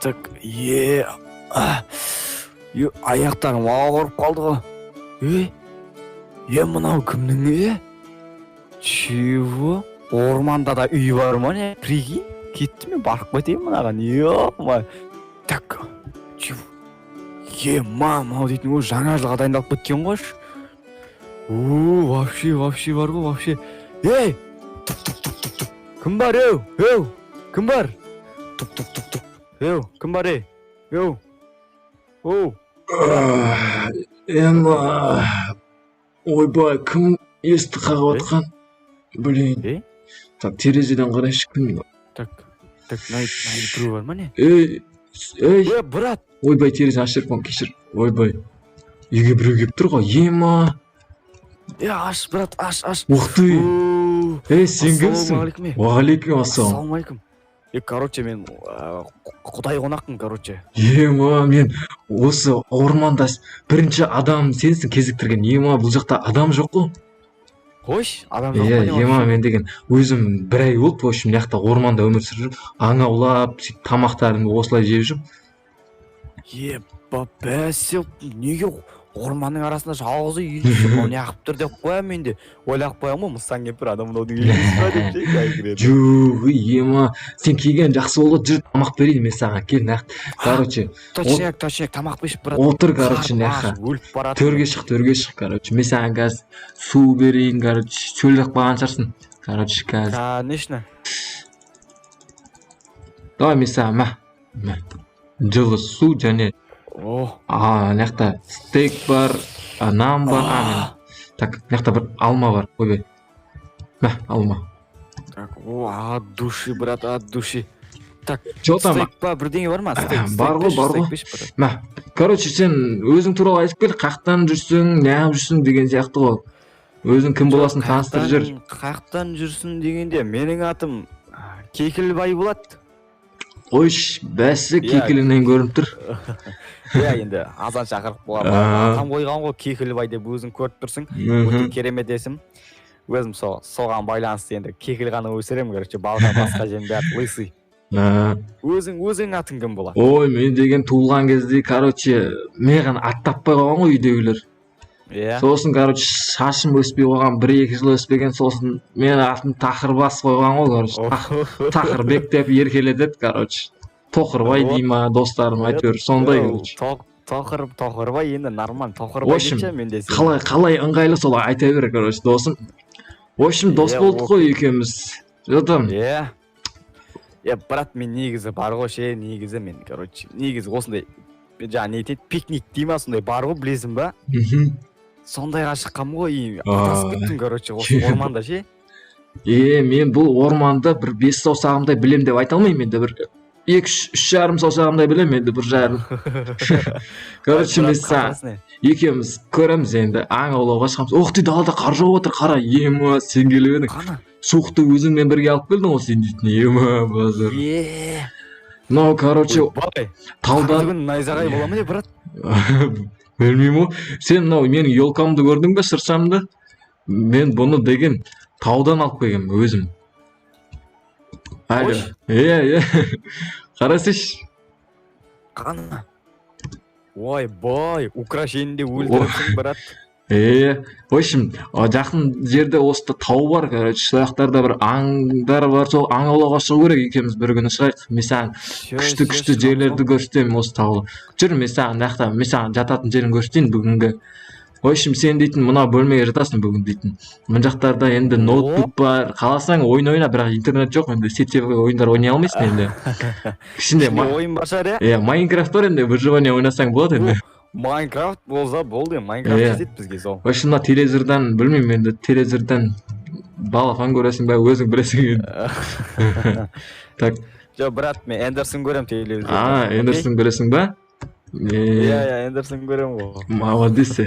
Так, аяқтарым ауырып қалды ғой. Мынау кімнің Чего? Орманда да үй бар ма не? Прикинь, кетті мен барып кетейін мынаған. Ё-ма. Так, чего? Мынау дейтін өзі жаңа жылға дайындалып кеткен қойшы. Вообще бар ғой, вообще. Тук. Кім бар, Кім бар? Тук. Кім бар, Ема, ойбай, кім есті қағып атқан? Блин. Так, терезеден қарайшы, кім? Так, найди біреу бар ма не? Брат! Ойбай, терезе ашып қойм, кешір. Ойбай. Үйге біреу келіп тұр ғой, ема. Аш, брат, аш. Ух ты! Сен кімсің? Уағалейкум ассалам. Ассалаумалейкум. Короче, мен құдай қонақпын, короче. Ема, мен осы орманда бірінші адам сенсің кезіктірген. Ема, бұл жақта адам жоқ қой. Қойш, адам жоқ па? Ема, мен деген өзім бір ай болды, в общем, мына орманда өмір сүріп жүрмін. Аң аулап, тамақтарымды осылай жеп жүрмін. Бәсе, неге орманның арасында жалғыз үй үйшіп, не ақып тұр деп қоям мен де. Ойлап қоям ғой, мұстан кемпір адамын оудың үйіміз ба деп жей. Жоқ, ема, сен келген жақсы болды, жүр тамақ берейін мен саған, кел нақ. Короче, точняк, тамақ бешіп брат. Отыр, короче, наққа. Төрге шық, короче. Мен саған қазір су берейін, короче, шөлдеп қалған шығарсың. Короче, қазір. Конечно. Давай мен саған, жылы су және мынақта стейк бар, нан бар, так, мынақта бір алма бар, ойбай. Алма. Так, от души, брат, от души. Так, стейк па, бірдеңе бар ма? Бар ғой. Короче, сен өзің туралы айтып кел, қақтан жүрсің, неғып жүрсің деген сияқты ғой. Өзің кім боласын таныстырып жүр. Қақтан жүрсің дегенде, менің атым Кекілбай болады. Қойш, бәсі кекіліңнен көрініп тұр. Енді азан шақырып болған. Там қойған ғой Кекілбай деп өзің көріп тұрсың. Өте керемет есім. Өзім соған байланысты енді кекіл ғана өсірем, короче, балға басқа жем бәрі лысый. Өзің атың кім болады? Ой, мен деген туылған кезде, короче, маған ат таппай қойған ғой үйдегілер. Сосын, короче, шашым өспей қойған, 1-2 жыл өспеген, сосын мен атым Тақырбас қойған ғой, короче. Тақырбек деп еркелетеді, короче. Тоқырбай дей ма, достарым айтыр, сондай, короче. Тоқырбай енді нормально, Тоқырбай дейші мен десем. Қалай ыңғайлы солай айта бер, короче, досым. В общем, дос болдық қой екеуміз. Жотам. Брат, мен негізі бар ғой негізі мен, короче, негізі осындай, жаңа не етеді, пикник дей ма, сондай бар ғой, білесің ба? Сондайға шыққам ғой, атасып кеттім, короче, осы орманда ше. Мен бұл орманда бір 5 саусағымдай білем деп айта алмаймын енді, бір 2-3,5 саусағымдай білем енді, бір жарым. Короче, мен саған екеуміз көреміз енді, аң аулауға шығамыз. Оқ дейді, далада қар жауып отыр, қара, ема, сен келіп едің. Суықты өзіңмен бірге алып келдің ғой сен дейтін, ема, базар. Мынау, короче, таудан... Бүгін найзағай бола ма не, брат? Білмеймін ғой. Сен мынау менің елкамды көрдің бе, шыршамды? Мен бұны деген таудан алып келгем өзім. Қойш? Қарасыш. Қаны? Ой, бай, украшенінде өлтіріпсің, брат. В общем, жақын жерде осы тау бар, короче, сояқтарда бір аңдар бар, сол аң аулауға шығу керек екеуміз бір күні шығайық. Мен саған күшті жерлерді көрсетемін осы таулы. Жүр, мен саған жататын жерін көрсетейін бүгінгі. В общем, сен дейтін мына бөлмеге жатасың бүгін дейтін. Мына жақтарда енді ноутбук бар, қаласаң ойын ойна, бірақ интернет жоқ, енді сетевой ойындар ойнай алмайсың енді. Кішкене ойын бар шығар, Майнкрафт бар енді, выживание ойнасаң болады енді. Майнкрафт болса болды, Майнкрафт жетеді бізге сол. В общем, мына телевизордан, білмеймін енді, телевизордан балафан көресің бе, өзің білесің енді. Так. Жоқ, брат, мен Эндерсон көрем телевизордан. Эндерсон көресің бе? Эндерсон көрем ғой. Молодец.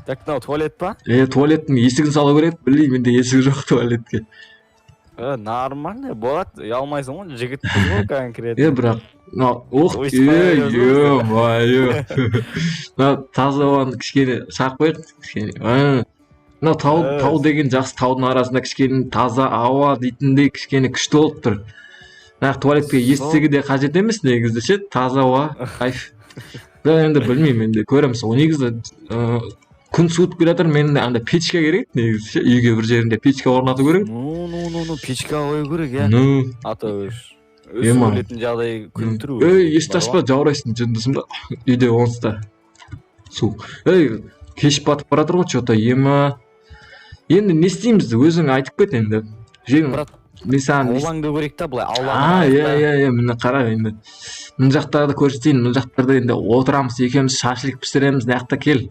Так, мынау туалет па? Туалеттің есігін салу керек, білеймін, менде есігі жоқ туалетке. Нормально, болады, ұялмайсың ғой, жігітпіз ғой конкретно. Бірақ, ё-моё. Таза оған кішкене шағып қояйық, кішкене. Тау деген жақсы, таудың арасында кішкене таза ауа дейтіндей кішкене күшті болып тұр. туалетке естігі де қажет емес негізі ше, таза ауа, кайф. Енді білмеймін, енді көремін сол. Негізі күн суытып келе жатыр, мен анда печка керек негізі ше, үйге бір жерінде печка орнату керек. Печка қою керек, иә. А то өз өлетін жағдай күнтіру. Есті ашпа, жаурайсың, жындысың ба? Үйде онсызда. Су. Кеш батып баратыр ғой, что-то ема. Енді не істейміз, өзің айтып кет енді. Аулаңды көрейік та, былай аулаңды. Міне қара енді. Мына жақтарды көрсетейін, мына жақтарда енді отырамыз, екеуміз шашлик пісіреміз, мына кел.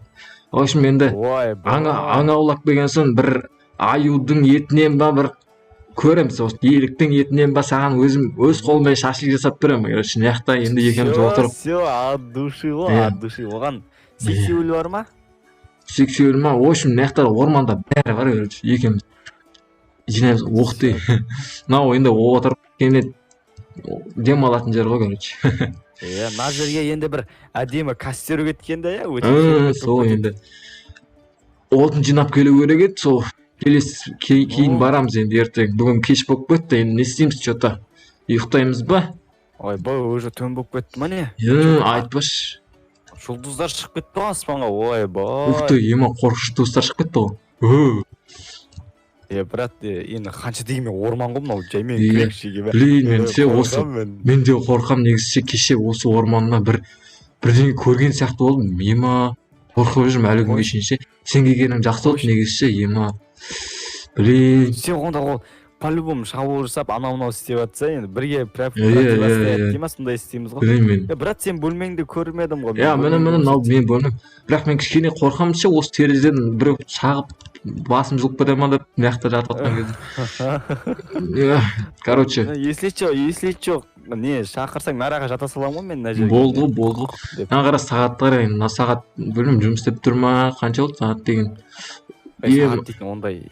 В общем, енді аң аулақ деген соң бір аюдың етінен ба, бір көреміз, еліктің етінен ба, саған өзім өз қолыммен шашлик жасап беремін. Короче, мына енді екеуміз отырып. Все, от души оған. Сексеуіл бар ма? Сексеуіл ма? В общем, мына орманда бәрі бар, короче, екеуміз жинаймыз, оқты. Мынау енді отырып кенет дем алатын жер ғой, короче. Мына жерге енді бір әдемі костер кеткенде, сол енді отын жинап келу керек еді, сол кейін барамыз енді ертең. Бүгін кеш болып кетті, енді не істейміз, что-то ұйықтаймыз ба? Ойбай, уже түн болып кетті ма не? Айтпаш. Жұлдыздар шығып кетті ғой аспанға, ойбай. Ух ты, ема қорқынышты жұлдыздар шығып кетті ғой. Брат, енді қанша дегенмен орман ғой мынау, жаймен кірекшіге бә. Мен де қорқам, негізі кеше осы орманына бірдеңе көрген сияқты болдым. Ема қорқып жүрмін әлі күнге шейін. Сен келгенің жақсы болды негізі, ема. Сен онда ол по-любому шабуыл жасап, анау-мынау істеп жатса, енді бірге профилактика дейма, сондай істейміз ғой. Брат, сен бөлмеңді көрмедім ғой. Міне мынау мен бөлмем. Бірақ мен кішкене қорқамын ше, осы терезеден біреу шағып басым жылып кете ма деп, мына жатып жатқан кезде. Короче. Если чо, не, шақырсаң нараға жата саламын ғой мен мына жерге. Болды. Мына қара сағатқа қарайын, мына сағат білмеймін жұмыс істеп тұр ма, қанша болды сағат деген. Сағат дейтін ондай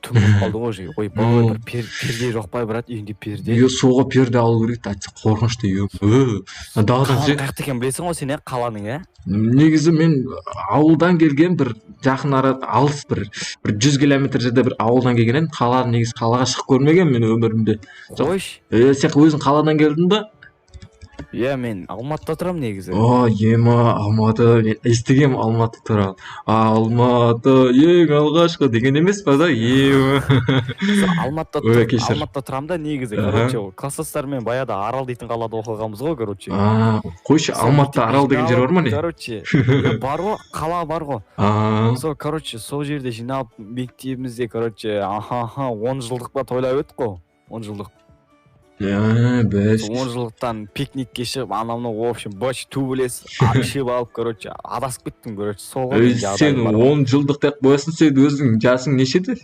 түн болып қалды ғой же. Ойбай, бір перде жоқ па, брат, үйінде перде. Соға перде алу керек, айтса қорқынышты. Қаяқты екен білесің ғой сен, қаланың, негізі мен ауылдан келген бір жақын арада алыс бір 100 километр жерде бір ауылдан келген едім. Қаланың негізі қалаға шығып көрмеген мен өмірімде. Қойш. Сен өзің қаладан келдің ба? Мен Алматыда тұрамын негізі. Ема Алматы, мен естігем Алматы туралы. Алматы ең алғашқы деген емес па да? Алматыда тұрамын да негізі. Короче, класстастармен баяда Арал дейтін қалада оқығанбыз ғой, короче. Қойшы, Алматыда Арал деген жер бар ма не? Короче, бар ғой, қала бар ғой. Короче, сол жерде жиналып мектебімізде, короче, 10 жылдық па тойлап өттік қой, 10 жылдық. 10 жылдықтан пикникке шығып, анамны, в общем, бач төбелес, ішіп алып, короче, адасып кеттім, короче, сол ғой. Сен 10 жылдық деп қоясың, сен өзің жасың нешеде?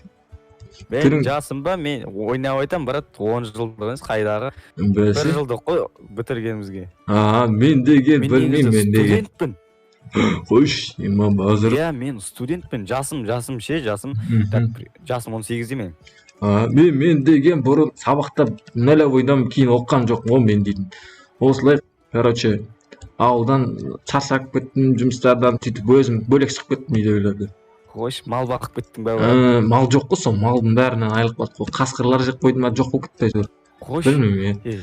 Мен жасым ба, мен ойнап айтам, брат, 10 жылдық емес, қайдағы. 1 жылдық қой бітіргенімізге. Мен деген білмеймін, мен деген. Студентпін. Қойш, ема базыр. Мен студентпін, жасым 18 мен. Мен деген бұрын сабақта ойдам кейін оққан жоқ ғой мен дейтін. Осылай, короче, ауылдан шаршап кеттім, жұмыстардан сөйтіп өзім бөлек шығып кеттім үйдегілерге. Қойш, мал бақып кеттің бе? Мал жоқ қой, сол малдың бәрінен айылып баттық қой. Қасқырлар жеп қойды ма, жоқ болып кетті әйтеуір. Қойш. Білмеймін.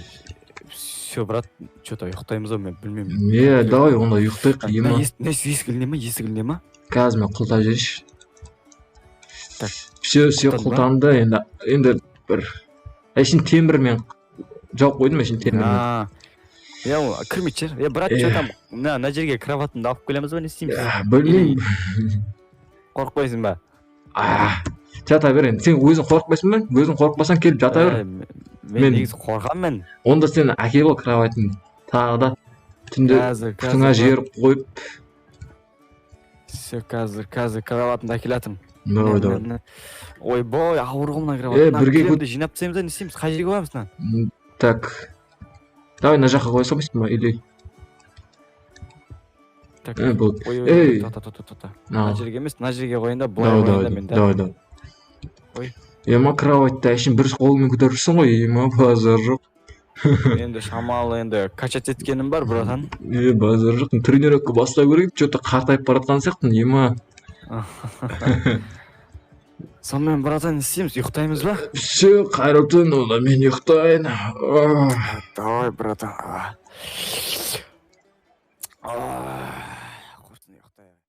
Все, брат, что-то ұйықтаймыз ғой, мен білмеймін. Давай, онда ұйықтайық. Есігіліне ма? Қазір мен құлтап жейші. Все құлтанды, енді бір әшін темірмен жауып қойдым, әшін темірмен. Кірмейт жер. Брат, что-то мына жерге кроватымды алып келеміз ба, не істейміз? Білмеймін. Қорықпайсың ба? Жата бер енді. Сен өзің қорықпайсың ба? Өзің қорықпасаң келіп жата бер. Мен негізі қорқам мен. Онда сен әкел ғой кроватыңды. Тағы да түнде күтіңа жер қойып. Все, қазір кроватымды әкелатым. Давай. Ойбой, ауыр ғой мына кроват. Кремді жинап тастаймыз да, не істейміз? Қай жерге қоямыз мына? Так. Давай мына жаққа қоя салмайсың ба? Или болды. Мына жерге емес, мына жерге қойын да, былай қойын да мен. Давай. Ема кроватьта әшін бір қолымен көтеріпсің ғой, ема базар жоқ. Енді шамалы, енді качать еткенім бар, братан. Базар жоқ. Тренировка бастай көрейді, что-то қартайып баратқан сияқтын, ема. сонымен братан не істейміз, ұйықтаймыз ба? Все, қайырлы түн, одан мен ұйықтайын. Давай, братан.